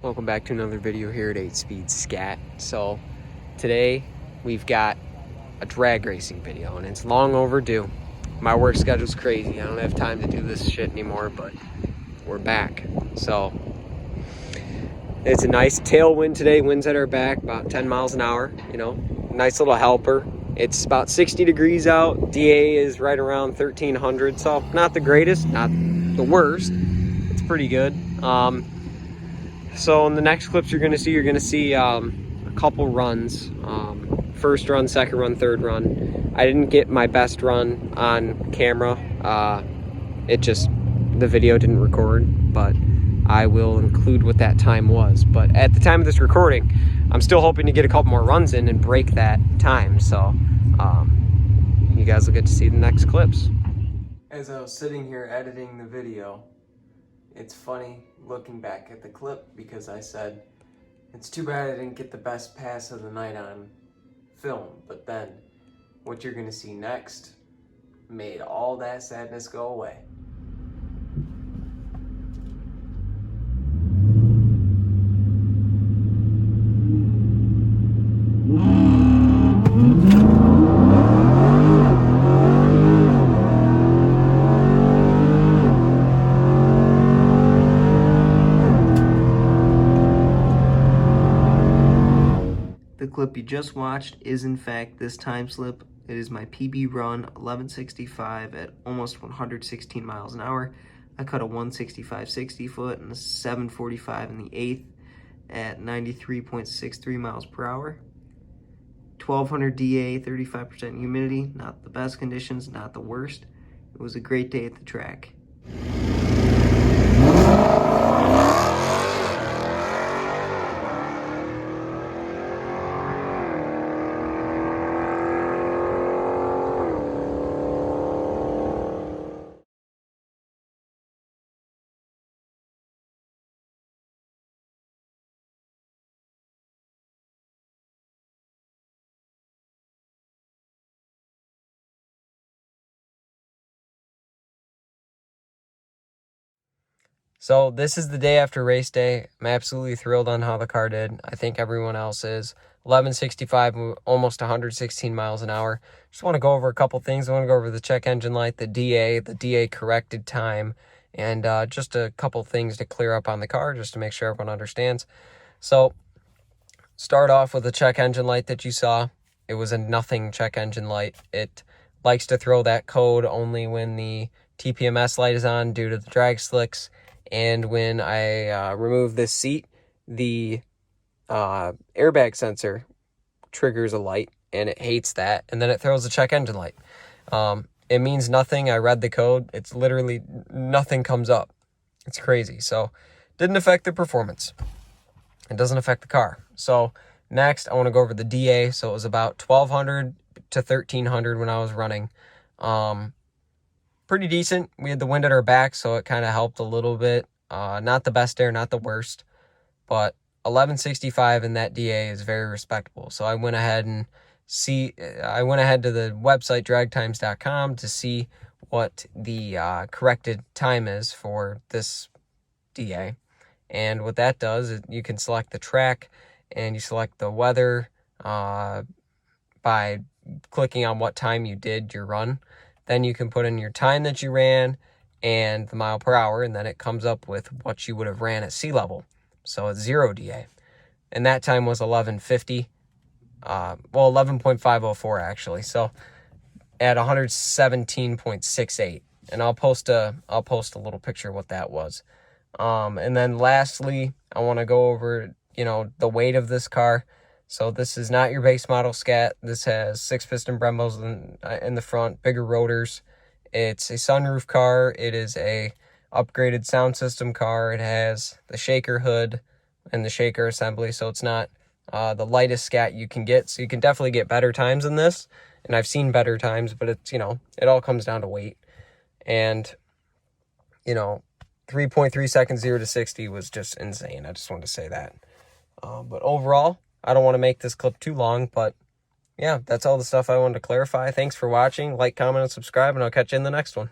Welcome back to another video here at 8-Speed Scat. So today we've got a drag racing video and it's long overdue. My work schedule's crazy. I don't have time to do this shit anymore, but we're back. So it's a nice tailwind today. Winds at our back, about 10 miles an hour, you know, nice little helper. It's about 60 degrees out. DA is right around 1300. So not the greatest, not the worst. It's pretty good. So in the next clips you're going to see a couple runs. First run, second run, third run. I didn't get my best run on camera. The video didn't record, but I will include what that time was. But at the time of this recording, I'm still hoping to get a couple more runs in and break that time. So you guys will get to see the next clips. As I was sitting here editing the video, it's funny looking back at the clip because I said, it's too bad I didn't get the best pass of the night on film. But then what you're gonna see next made all that sadness go away. The clip you just watched is in fact this time slip. It is my PB run 1165 at almost 116 miles an hour. I cut a 165 60 foot and a 745 in the eighth at 93.63 miles per hour. 1200 DA, 35% humidity, not the best conditions, not the worst. It was a great day at the track. So this is the day after race day. I'm absolutely thrilled on how the car did. I think everyone else is. 1165, almost 116 miles an hour. Just want to go over a couple things. I want to go over the check engine light, the DA corrected time, and just a couple things to clear up on the car just to make sure everyone understands. So start off with the check engine light that you saw. It was a nothing check engine light. It likes to throw that code only when the TPMS light is on due to the drag slicks. And when I remove this seat, the airbag sensor triggers a light, and it hates that, and then it throws a check engine light. It means nothing. I read the code. It's literally nothing comes up. It's crazy. So didn't affect the performance. It doesn't affect the car. So next, I want to go over the DA. So it was about 1200 to 1300 when I was running. Pretty decent. We had the wind at our back, so it kind of helped a little bit. Not the best air, not the worst, but 1165 in that DA is very respectable. So I went ahead to the website dragtimes.com to see what the corrected time is for this DA. And what that does is you can select the track and you select the weather by clicking on what time you did your run. Then you can put in your time that you ran and the mile per hour, and then it comes up with what you would have ran at sea level. So it's 0 DA. And that time was 1150. 11.504 actually. So at 117.68. And I'll post a little picture of what that was. And then lastly, I want to go over, the weight of this car. So this is not your base model Scat. This has 6-piston Brembos in the front, bigger rotors. It's a sunroof car. It is a upgraded sound system car. It has the shaker hood and the shaker assembly. So it's not the lightest Scat you can get. So you can definitely get better times in this. And I've seen better times, but it's, it all comes down to weight. And, 3.3 seconds 0 to 60 was just insane. I just wanted to say that. But overall, I don't want to make this clip too long, but yeah, that's all the stuff I wanted to clarify. Thanks for watching. Like, comment, and subscribe, and I'll catch you in the next one.